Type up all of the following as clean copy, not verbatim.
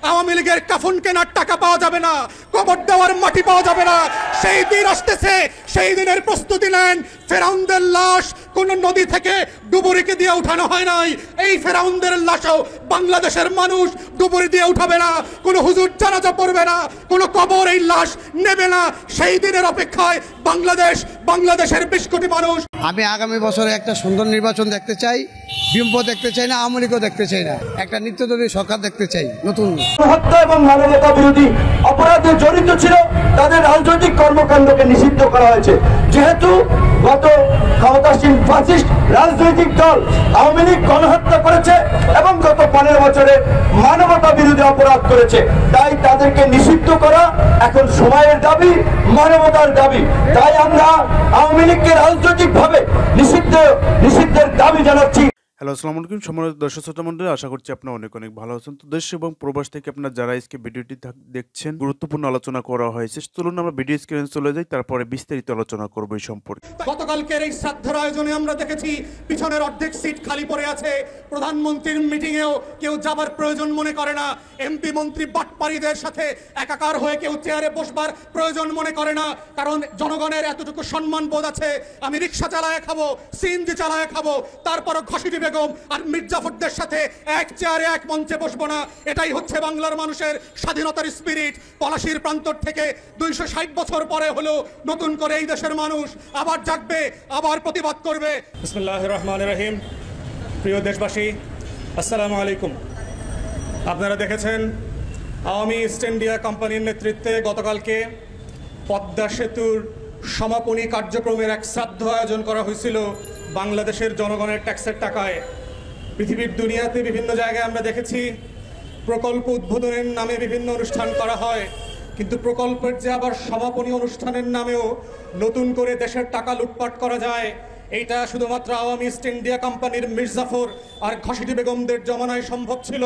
আওয়ামী লীগের কাফন কেনার টাকা পাওয়া যাবে না, কবর দেওয়ার মাটি পাওয়া যাবে না। সেই দিন আসতেছে, সেই দিনের প্রস্তুতি নেন। ফেরাউনদের লাশ কোন নদী থেকে ডুবুরিকে দিয়ে উঠানো হয় নাই, এই ফেরাউনদের লাশও বাংলাদেশের মানুষ ডুবুরি দিয়ে উঠাবে না, কোনো হুজুর জানাজা পড়বে না, কোনো কবর এই লাশ নেবে না। সেই দিনের অপেক্ষায় বাংলাদেশের 20 কোটি মানুষ। আমি আগামী বছরে একটা সুন্দর নির্বাচন দেখতে চাই, বিএনপি দেখতে চাই না, আওয়ামী লীগও দেখতে চাই না, একটা নিত্যনতুন সরকার দেখতে চাই। নতুন হত্যা এবং মানবতা বিরোধী অপরাধে জড়িত ছিল তাদের রাজনৈতিক কর্মকাণ্ডকে নিষিদ্ধ করা হয়েছে। যেহেতু গত ক্ষমতাসীন ফ্যাসিস্ট রাজনৈতিক দল আওয়ামী লীগ গণহত্যা করেছে এবং গত 15 বছরে মানবতা বিরোধী অপরাধ করেছে, তাই তাদেরকে নিষিদ্ধ করা এখন সময়ের দাবি, মানবতার দাবি। তাই আমরা আওয়ামী লীগকে রাজনৈতিকভাবে নিষিদ্ধের দাবি জানাচ্ছি। হ্যালো, আসসালামু আলাইকুম সম্মানিত দর্শক শ্রোতা মণ্ডলী, আশা করছি আপনারা অনেক ভালো আছেন। তো দেশ এবং প্রবাস থেকে আপনারা যারা আজকে ভিডিওটি দেখছেন, গুরুত্বপূর্ণ আলোচনা করা হয়েছে। চলুন আমরা ভিডিও স্ক্রিনে চলে যাই, তারপরে বিস্তারিত আলোচনা করব এই সম্পর্কে। গতকালকের এই শ্রাদ্ধের আয়োজনে আমরা দেখেছি পিছনের অর্ধেক সিট খালি পড়ে আছে। প্রধানমন্ত্রীর মিটিংয়েও কেউ যাবার প্রয়োজন মনে করে না, এমপি মন্ত্রী বাটপাড়িদের সাথে একাকার হয়ে কেউ চেয়ারে বসবার প্রয়োজন মনে করে না, কারণ জনগণের এতটুকু সম্মান বোধ আছে। আমি রিক্সা চালায় খাবো, সিএনজি চালায় খাবো, তারপরও ঘসিটি বেগম আর মির্জাফরদের সাথে এক চেয়ারে এক মঞ্চে বসবো না। এটাই হচ্ছে বাংলার মানুষের স্বাধীনতার স্পিরিট। পলাশির প্রান্তর থেকে 260 বছর পরে হলো নতুন করে এই দেশের মানুষ আবার জাগবে, আবার প্রতিবাদ করবে। বিসমিল্লাহির রহমানির রহিম। প্রিয় দেশবাসী, আসসালামু আলাইকুম। আপনারা দেখেছেন আওয়ামী ইস্ট ইন্ডিয়া কোম্পানির নেতৃত্বে গতকালকে পদ্মা সেতুর সমাপনী কার্যক্রমের এক শ্রাদ্ধ আয়োজন করা হয়েছিল বাংলাদেশের জনগণের ট্যাক্সের টাকায়। পৃথিবীর দুনিয়াতে বিভিন্ন জায়গায় আমরা দেখেছি প্রকল্প উদ্বোধনের নামে বিভিন্ন অনুষ্ঠান করা হয়, কিন্তু প্রকল্পের যে আবার সমাপনী অনুষ্ঠানের নামেও নতুন করে দেশের টাকা লুটপাট করা যায়, এইটা শুধুমাত্র আওয়ামী ইস্ট ইন্ডিয়া কোম্পানির মির্জাফর আর ঘসিটি বেগমদের জমানায় সম্ভব ছিল।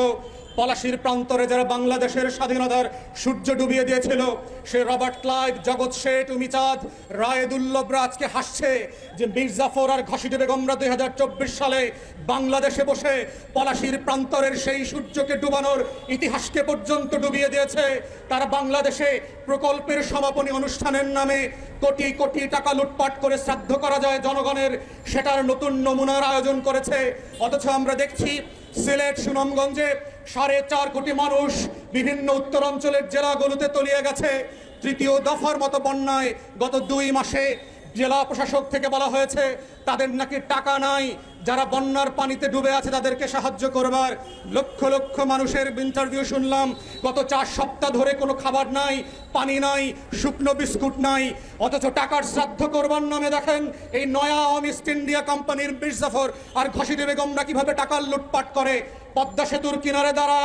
পলাশির প্রান্তরে যারা বাংলাদেশের স্বাধীনতার সূর্য ডুবিয়ে দিয়েছিল, সে রবার্ট ক্লাইভ, জগৎ শেঠ, উমিচাঁদ, রায়েদুল্লভরা আজকে হাসছে যে মির্জাফর আর ঘসিটি বেগমরা 2024 সালে বাংলাদেশে বসে পলাশির প্রান্তরের সেই সূর্যকে ডুবানোর ইতিহাসকে পর্যন্ত ডুবিয়ে দিয়েছে। তারা বাংলাদেশে প্রকল্পের সমাপনী অনুষ্ঠানের নামে কোটি কোটি টাকা লুটপাট করে শ্রাদ্ধ করা যায় জনগণের, সেটার নতুন নমুনার আয়োজন করেছে। অথচ আমরা দেখছি সিলেট, সুনামগঞ্জে 4.5 কোটি মানুষ বিভিন্ন উত্তরাঞ্চলের জেলাগুলোতে তলিয়ে গেছে। তৃতীয় দফার মতো বন্যায় গত 2 মাসে জেলা প্রশাসক থেকে বলা হয়েছে তাদের নাকি টাকা নাই, যারা বন্যার পানিতে ডুবে আছে তাদেরকে সাহায্য করবার। লক্ষ লক্ষ মানুষের ইন্টারভিউ শুনলাম, গত 4 সপ্তাহ ধরে কোনো খাবার নাই, পানি নাই, শুকনো বিস্কুট নাই। অথচ টাকার শ্রাদ্ধ করবার নামে দেখেন এই নয়া আওয়ামী ইস্ট ইন্ডিয়া কোম্পানির মির্জাফর আর ঘসিটি বেগমরা কিভাবে টাকার লুটপাট করে। পদ্মা সেতুর কিনারে দ্বারা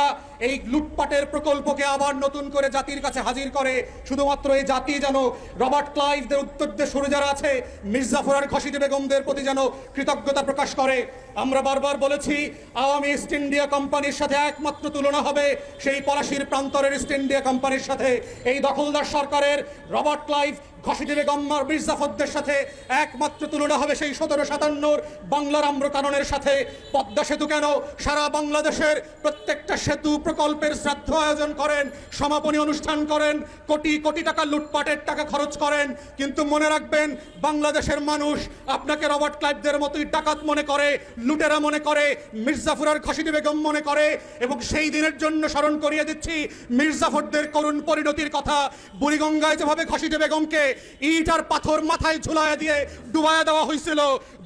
এই লুটপাটের প্রকল্পকে আবার নতুন করে জাতির কাছে হাজির করে, শুধুমাত্র এই জাতি যেন রবার্ট ক্লাইভদের উত্তরদের সুরে যারা আছে মির্জাফর আর ঘসিটি বেগমদের প্রতি যেন কৃতজ্ঞতা প্রকাশ করে। আমরা বারবার বলেছি আওয়ামী ইস্ট ইন্ডিয়া কোম্পানির সাথে একমাত্র তুলনা হবে সেই পলাশির প্রান্তরের ইস্ট ইন্ডিয়া কোম্পানির সাথে। এই দখলদার সরকারের রবার্ট ক্লাইভ, ঘসিটি বেগম আর মির্জাফরদের সাথে একমাত্র তুলনা হবে সেই 1757 বাংলার আম্রকাননের সাথে। পদ্মা সেতু কেন সারা বাংলাদেশের প্রত্যেকটা সেতু প্রকল্পের শ্রাদ্ধ আয়োজন করেন, সমাপনী অনুষ্ঠান করেন, কোটি কোটি টাকা লুটপাটের টাকা খরচ করেন, কিন্তু মনে রাখবেন বাংলাদেশের মানুষ আপনাকে রবার্ট ক্লাইভদের মতোই ডাকাত মনে করে, লুটেরা মনে করে, মির্জাফর আর ঘসিটি বেগম মনে করে। এবং সেই দিনের জন্য স্মরণ করিয়ে দিচ্ছি মির্জাফরদের করুণ পরিণতির কথা। বুড়িগঙ্গায় যেভাবে ঘসিটি বেগমকে ইট আর পাথর মাথায় ঝুলায় দিয়ে ডুবায়া দেওয়া হয়েছিল,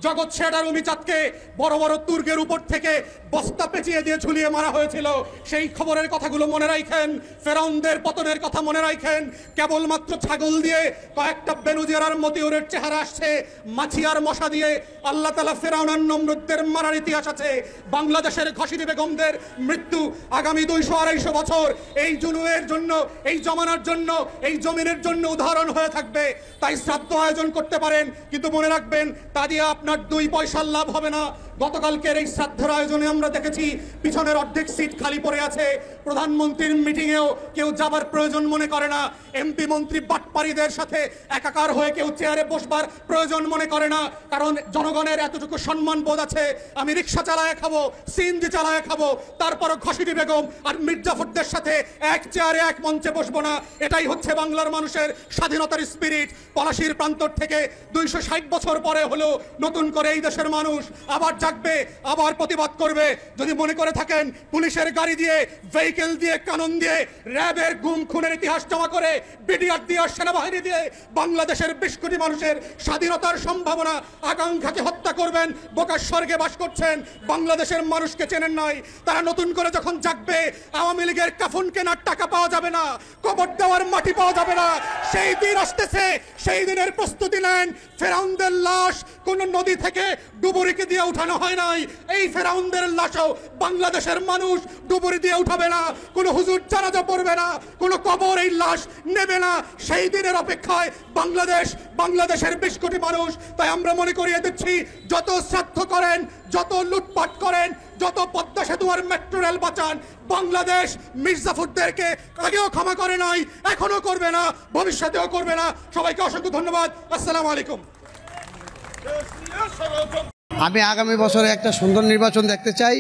জগৎ শেঠ আর উমিচাঁদকে বড় বড় তুর্গের উপর থেকে বস্তা পেঁচিয়ে দিয়ে ঝুলিয়ে মারা হয়েছিল। সেই খবরের কথাগুলো মনে রাখেন, ফেরাউনদের পতনের কথা মনে রাখেন। কেবলমাত্র ছাগল দিয়ে কয়েকটা বেনুজিয়ার আর মতিউরের চেহারা আসছে, মাছি আর মশা দিয়ে আল্লাহ তাআলা ফেরাউন আর নমরুদদের মারার ইতিহাস আছে। বাংলাদেশের ঘসিটি বেগমদের মৃত্যু আগামী 200-250 বছর এই জুলুমের জন্য, এই জমানার জন্য, এই জমিনের জন্য উদাহরণ হয়ে থাকবে। তাই শ্রাদ্ধ আয়োজন করতে পারেন, কিন্তু মনে রাখবেন তা দিয়ে আপনার 2 পয়সার লাভ হবে না। গতকালকের এই শ্রাদ্ধের আয়োজনে আমরা দেখেছি পিছনের অর্ধেক সিট খালি পড়ে আছে। প্রধানমন্ত্রীর মিটিংয়েও কেউ যাবার প্রয়োজন মনে করে না। এমপি মন্ত্রী বাটপাড়িদের সাথে একাকার হয়ে কেউ চেয়ারে বসবার প্রয়োজন মনে করে না, কারণ জনগণের এতটুকু সম্মান বোধ আছে। আমি রিক্সা চালায় খাবো, সিএনজি চালায় খাবো, তারপরও ঘসিটি বেগম আর মির্জাফরদের সাথে এক চেয়ারে এক মঞ্চে বসবো না। এটাই হচ্ছে বাংলার মানুষের স্বাধীনতার স্পিরিট। পলাশির প্রান্তর থেকে 260 বছর পরে হলো নতুন করে এই দেশের মানুষ আবার জাগবে, আবার প্রতিবাদ করবে। যদি মনে করে থাকেন পুলিশের গাড়ি দিয়ে, ভেহিকেল দিয়ে, কানন দিয়ে, র্যাবের গুম খুনের ইতিহাস জমা করে, বিডিআর দিয়ে, সেনাবাহিনী দিয়ে বাংলাদেশের 20 কোটি মানুষের স্বাধীনতার সম্ভাবনা আকাঙ্ক্ষাকে হত্যা করবেন, বোকার স্বর্গে বাস করছেন। বাংলাদেশের মানুষকে চেনেন নাই। তারা নতুন করে যখন জাগবে, আওয়ামী লীগের কাফন কেনার টাকা পাওয়া যাবে না, কবর দেওয়ার মাটি পাওয়া যাবে না। সেই দিন আসতেছে, সেই দিনের প্রস্তুতি নেন। ফেরাউনদের লাশ কোন নদী থেকে ডুবুরিকে দিয়ে উঠানো হয় নাই। এই ফেরাউনদের লাশও বাংলাদেশের মানুষ ডুবুরি দিয়ে উঠাবে না, কোন হুজুর জানাজা পড়বে না, কোন কবর এই লাশ নেবে না। সেই দিনের অপেক্ষায় বাংলাদেশের 20 কোটি মানুষ। তাই আমরা মনে করিয়ে দিচ্ছি, যত শ্রাদ্ধ করেন, যত লুটপাট করেন, যত পদ্মা সেতু আর মেট্রো রেল বাঁচান, বাংলাদেশ মির্জাফরদেরকে আগেও ক্ষমা করে নাই, এখনো করবে না, ভবিষ্যতেও করবে না। সবাইকে অসংখ্য ধন্যবাদ। আসসালামু আলাইকুম। আমি আগামী বছরে একটা সুন্দর নির্বাচন দেখতে চাই।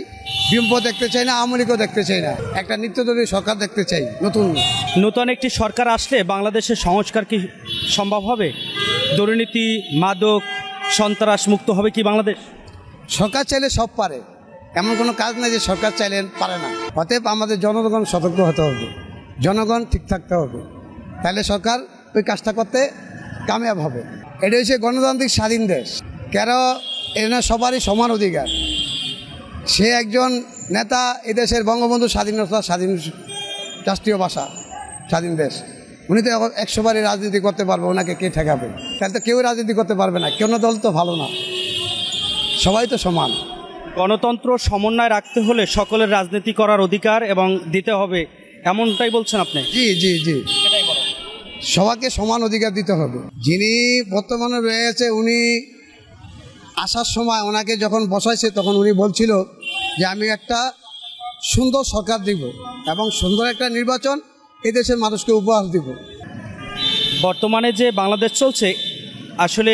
বিএনপি দেখতে চাই না, আওয়ামী লীগও দেখতে চাই না। একটা নিত্যনতুন সরকার দেখতে চাই। নতুন একটি সরকার আসলে বাংলাদেশের সংস্কার কি সম্ভব হবে? দুর্নীতি, মাদক, সন্ত্রাস মুক্ত হবে কি বাংলাদেশ? সরকার চাইলে সব পারে, এমন কোনো কাজ নেই যে সরকার চাইলে পারে না। অতএব আমাদের জনগণ সতর্ক হতে হবে, জনগণ ঠিক থাকতে হবে, তাহলে সরকার ওই কাজটা করতে কামিয়াব হবে। এটা হচ্ছে গণতান্ত্রিক স্বাধীন দেশ। কেন এখানে সবারই সমান অধিকার। সে একজন নেতা, এদেশের বঙ্গবন্ধু স্বাধীনতা, স্বাধীন রাষ্ট্রীয় ভাষা, স্বাধীন দেশ। উনি তো 100 বারই রাজনীতি করতে পারবে, ওনাকে কে ঠেকাবে? তাহলে তো কেউ রাজনীতি করতে পারবে না। কোনো দল তো ভালো না, সবাই তো সমান। গণতন্ত্র সমন্বয় রাখতে হলে সকলের রাজনীতি করার অধিকার এবং দিতে হবে, এমনটাই বলছেন আপনি? জি জি জি, সবাইকে সমান অধিকার দিতে হবে। যিনি বর্তমানে রয়েছে, উনি আসার সময় ওনাকে যখন বসাইছে তখন উনি বলছিল যে আমি একটা সুন্দর সরকার দিব এবং সুন্দর একটা নির্বাচন এদেশের মানুষকে উপহার দিব। বর্তমানে যে বাংলাদেশ চলছে, আসলে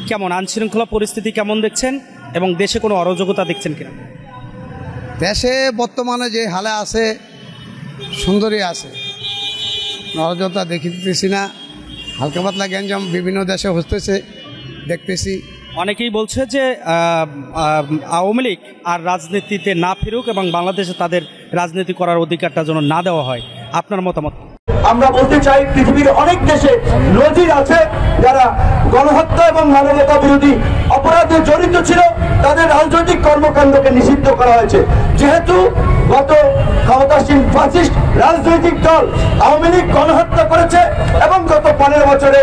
কেমন আইনশৃঙ্খলা পরিস্থিতি কেমন দেখছেন এবং দেশে কোনো অরাজকতা দেখছেন কিনা? দেশে বর্তমানে যে হালে আছে, সুন্দরই আছে, অরাজকতা দেখিতেছি না। হালকা পাতলা গ্যাঞ্জাম বিভিন্ন দেশে হতেছে, দেখতেছি। অনেকেই বলছে যে আওয়ামী লীগ আর রাজনীতিতে না ফিরুক এবং বাংলাদেশে তাদের রাজনীতি করার অধিকারটা যেন না দেওয়া হয়। আপনার মতামত? আমরা বলতে চাই, পৃথিবীর অনেক দেশে নজির আছে যারা গণহত্যা এবং মানবতা বিরোধী অপরাধে জড়িত ছিল, তাদের রাজনৈতিক কর্মকাণ্ডকে নিষিদ্ধ করা হয়েছে। যেহেতু গত ক্ষমতাসীন ফ্যাসিস্ট রাজনৈতিক দল আওয়ামী লীগ গণহত্যা করেছে এবং গত 15 বছরে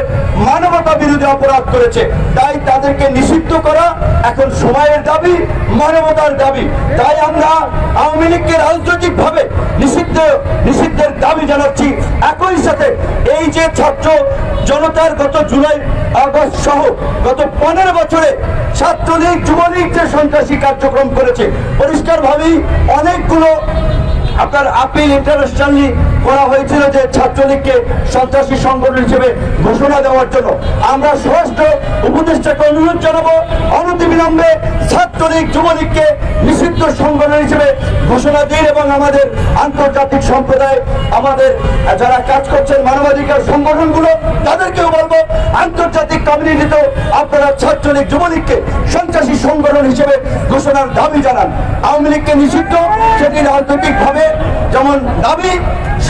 মানবতা বিরোধী অপরাধ করেছে, তাই তাদেরকে নিষিদ্ধ করা এখন সময়ের দাবি, মানবতার দাবি। তাই আমরা আওয়ামী লীগকে রাজনৈতিকভাবে নিষিদ্ধের দাবি জানাচ্ছি। একই সাথে এই যে ছাত্র জনতার গত জুলাই আগস্ট সহ গত 15 বছরে ছাত্রলীগ, যুবলীগ যে সন্ত্রাসী কার্যক্রম করেছে, পরিষ্কারভাবেই অনেকগুলো আপনার আপিল ইন্টারন্যাশনালি করা হয়েছিল যে ছাত্রলীগকে সন্ত্রাসী সংগঠন হিসেবে ঘোষণা দেওয়ার জন্য। আমরা স্বরাষ্ট্র উপদেষ্টাকে অনুরোধ জানাবো অনতিবিলম্বে ছাত্রলীগ, যুবলীগকে নিষিদ্ধ সংগঠন হিসেবে ঘোষণা দিন এবং আমাদের আন্তর্জাতিক সম্প্রদায়, আমাদের যারা কাজ করছেন মানবাধিকার সংগঠনগুলো, তাদেরকেও বলবো আন্তর্জাতিক কমিউনিটিতেও আপনারা ছাত্রলীগ, যুবলীগকে সন্ত্রাসী সংগঠন হিসেবে ঘোষণার দাবি জানান। আওয়ামী লীগকে নিষিদ্ধ, সেটি রাজনৈতিকভাবে যেমন দাবি,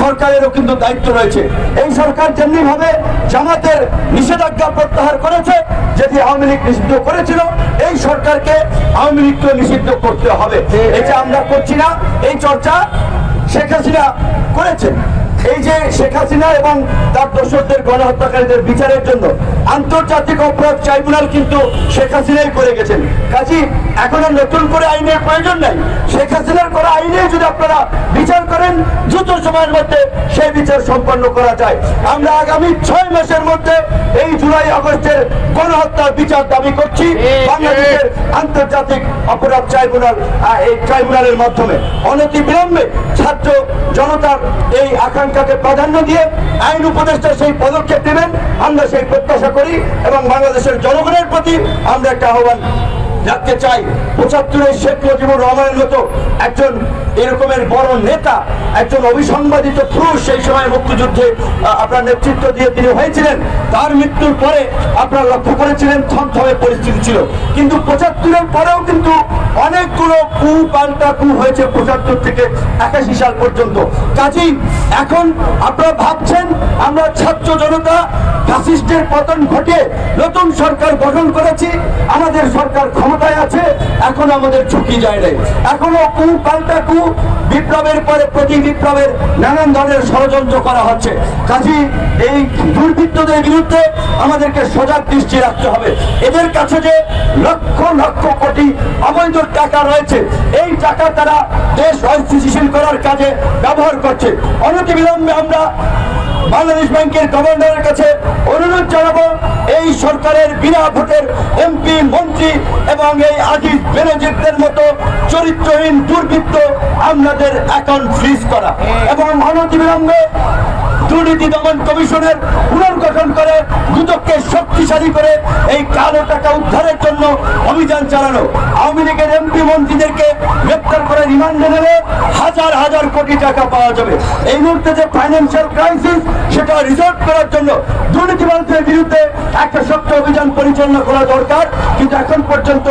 সরকারেরও কিন্তু দায়িত্ব রয়েছে। এই সরকার যেমনি ভাবে জামাতের নিষেধাজ্ঞা প্রত্যাহার করেছে, যেটি আওয়ামী লীগ নিষিদ্ধ করেছিল, এই সরকারকে আওয়ামী লীগকে নিষিদ্ধ করতে হবে। এটা আমরা করছি না, এই চর্চা শেখ হাসিনা করেছেন। এই যে শেখ হাসিনা এবং তার দোসরদের গণহত্যাকারীদের বিচারের জন্য আন্তর্জাতিক অপরাধ ট্রাইব্যুনাল কিন্তু শেখ হাসিনাই করে গেছেন। কাজী এখন আর নতুন করে আইনের প্রয়োজন নাই। শেখ হাসিনার করা আইনে যদি আপনারা বিচার করেন, দ্রুত সময়ের মধ্যে সেই বিচার সম্পন্ন করা যায়। আমরা আগামী 6 মাসের মধ্যে এই জুলাই আগস্টের গণহত্যার বিচার দাবি করছি বাংলাদেশের আন্তর্জাতিক অপরাধ ট্রাইব্যুনাল, এই ট্রাইব্যুনালের মাধ্যমে। অনতি বিলম্বে ছাত্র জনতার এই আকাঙ্ক্ষাকে প্রাধান্য দিয়ে আইন উপদেষ্টা সেই পদক্ষেপ নেবেন, আমরা সেই প্রত্যাশা করি এবং বাংলাদেশের জনগণের প্রতি আমরা একটা আহ্বান রাখতে চাই। 75-এ শেখ মুজিবুর রহমানের মতো একজন এরকমের বড় নেতা, একজন অবিসংবাদিত পুরুষ সেই সময় মুক্তিযুদ্ধে আপনার নেতৃত্ব দিয়ে তিনি হয়েছিলেন। তার মৃত্যুর পরে আপনারা লক্ষ্য করেছিলেন থমথমে পরিস্থিতি ছিল, কিন্তু 75-এর পরেও কিন্তু অনেকগুলো কু পাল্টা কু হয়েছে 75 থেকে 81 সাল পর্যন্ত। কাজেই এখন আপনারা ভাবছেন আমরা ছাত্র জনতা ফ্যাসিস্টের পতন ঘটিয়ে নতুন সরকার গঠন করেছি, আমাদের সরকার ক্ষমতায় আছে, এখন আমাদের ঝুঁকি যায় নাই। এখনো কু পাল্টা কু, বিপ্লবের পরে প্রতি বিপ্লবের নানান ধরনের ষড়যন্ত্র করা হচ্ছে। কাজেই এই দুর্বৃত্তদের বিরুদ্ধে আমাদেরকে সজাগ দৃষ্টি রাখতে হবে। এদের কাছে যে লক্ষ লক্ষ কোটি অবৈধ টাকা রয়েছে, এই টাকা তারা দেশ অস্থিতিশীল করার কাজে ব্যবহার করছে। অনতিবিলম্বে আমরা বাংলাদেশ ব্যাংকের গভর্নরের কাছে অনুরোধ জানাবো, এই সরকারের বিনা ভোটের এমপি, মন্ত্রী এবং এই আজিজ বেনজিরদের মতো চরিত্রহীন দুর্বৃত্ত আমাদের অ্যাকাউন্ট ফ্রিজ করা এবং অনতিবিলম্বে দুর্নীতি দমন কমিশনের পুনর্গঠন করে দুদককে শক্তিশালী করে এই কালো টাকা উদ্ধারের জন্য অভিযান চালানো। আওয়ামী লীগের এমপি মন্ত্রীদেরকে গ্রেপ্তার করে রিমান্ডে নেবে হাজার হাজার কোটি টাকা পাওয়া যাবে। এই মুহূর্তে যে ফাইন্যান্সিয়াল ক্রাইসিস, সেটা রিজলভ করার জন্য দুর্নীতিবাজদের বিরুদ্ধে একটা শক্ত অভিযান পরিচালনা করা দরকার। কিন্তু এখন পর্যন্ত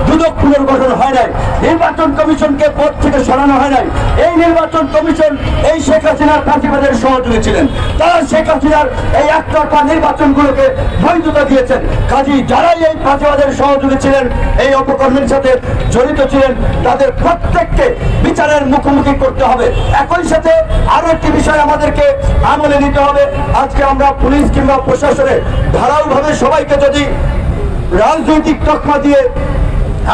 দুদক পুনর্গঠন হয় নাই, নির্বাচন কমিশনকে পদ থেকে সরানো হয় নাই। এই নির্বাচন কমিশন এই শেখ হাসিনার ফাঁসিবাদের সহযোগী ছিলেন, তারা শেখ হাসিনার এই একতরফা নির্বাচনগুলোকে বৈধতা দিয়েছেন। কাজেই যারাই এই ফাঁসিবাদের সহযোগী ছিলেন, এই অপকর্মের সাথে জড়িত ছিলেন, তাদের প্রত্যেককে বিচারের মুখোমুখি করতে হবে। একই সাথে আরো একটি বিষয় আমাদেরকে আমলে নিতে হবে। আজকে আমরা পুলিশ কিংবা প্রশাসনে ধারাবাহিকভাবে সবাইকে যদি রাজনৈতিক তকমা দিয়ে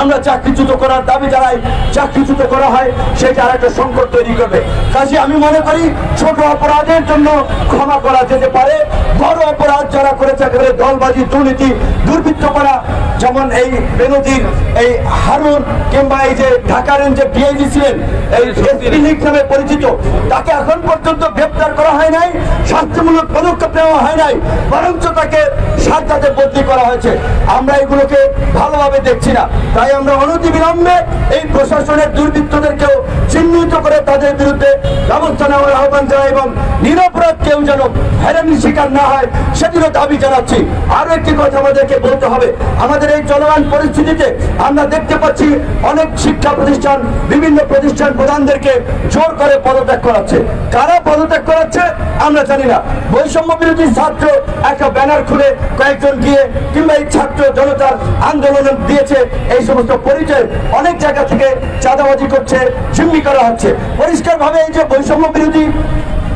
আমরা চাকরিচ্যুত করার দাবি জানাই, চাকরিচ্যুত করা হয়, সেটা আর একটা সংকট তৈরি করবে। কাজে আমি মনে করি ছোট অপরাধের জন্য ক্ষমা করা যেতে পারে, বড় অপরাধ যারা করেছে একেবারে দলবাজি, দুর্নীতি, দুর্বৃত্ত করা, যেমন এই বেনজির, এই হারুন কিংবা এই যে ঢাকার যে ডিআইজি ছিলেন, এই এসপি লীগ নামে পরিচিত, তাকে এখন পর্যন্ত গ্রেপ্তার করা হয় নাই, শাস্তিমূলক পদক্ষেপ নেওয়া হয় নাই, বরঞ্চ তাকে সাজ্জাদে বদলি করা হয়েছে। আমরা এগুলোকে ভালোভাবে দেখছি না। তাই আমরা অনতিবিলম্বে এই প্রশাসনের দুর্বৃত্তদেরকেও চিহ্নিত করে তাদের বিরুদ্ধে ব্যবস্থা নেওয়ার আহ্বান জানাই এবং নিরপরাধ কেউ যেন হয়রানির শিকার না হয় সেটিরও দাবি জানাচ্ছি। আরো একটি কথা আমাদেরকে বলতে হবে, আমাদের এই চলমান পরিস্থিতিতে আমরা দেখতে পাচ্ছি অনেক শিক্ষা প্রতিষ্ঠান, বিভিন্ন প্রতিষ্ঠান প্রধানদেরকে জোর করে পদত্যাগ করাচ্ছে। কারা পদত্যাগ করাচ্ছে আমরা জানি না। বৈষম্য বিরোধী ছাত্র একটা ব্যানার খুলে কয়েকজন গিয়ে কিংবা এই ছাত্র জনতার আন্দোলন দিয়েছে, এই সমস্ত পরিচয় অনেক জায়গা থেকে চাঁদাবাজি করছে, জিম্মি করা হচ্ছে। পরিষ্কার ভাবে এই যে বৈষম্য বিরোধী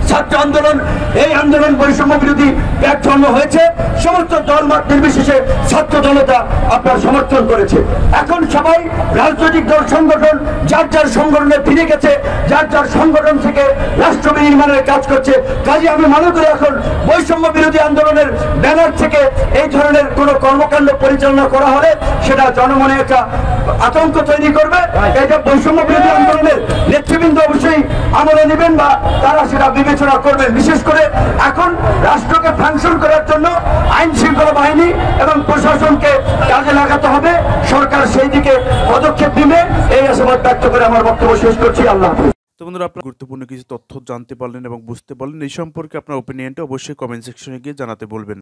ছাত্র আন্দোলন, এই আন্দোলন বৈষম্য বিরোধী প্ল্যাটফর্ম হয়েছে, সমস্ত দলমত নির্বিশেষে ছাত্র জনতা আপনার সমর্থন করেছে। এখন সবাই রাজনৈতিক দল সংগঠন যার যার সংগঠনে ফিরে গেছে, যার যার সংগঠন থেকে রাষ্ট্র বিনির্মাণের কাজ করছে। কাজে আমি মনে করি এখন বৈষম্য বিরোধী আন্দোলনের ব্যানার থেকে এই ধরনের কোন কর্মকাণ্ড পরিচালনা করা হলে সেটা জনমনে একটা আতঙ্ক তৈরি করবে। এটা বৈষম্য বিরোধী আন্দোলনের নেতৃবৃন্দ অবশ্যই আমলে নেবেন বা তারা সেটা বিবেচনা করবেন। বিশেষ করে এখন রাষ্ট্রকে ফাংশন করার জন্য আইন শৃঙ্খলা বাহিনী এবং প্রশাসনকে কাজে লাগাতে হবে। সরকার সেই দিকে পদক্ষেপ নেবে, এই আশাবাদ ব্যক্ত করে আমার বক্তব্য শেষ করছি। আল্লাহ হাফেজ। তো বন্ধুরা, আপনারা গুরুত্বপূর্ণ কিছু তথ্য জানতে পারলেন এবং বুঝতে পারলেন। এই সম্পর্কে আপনার ওপিনিয়নটা অবশ্যই কমেন্ট সেকশনে গিয়ে জানাতে বলবেন।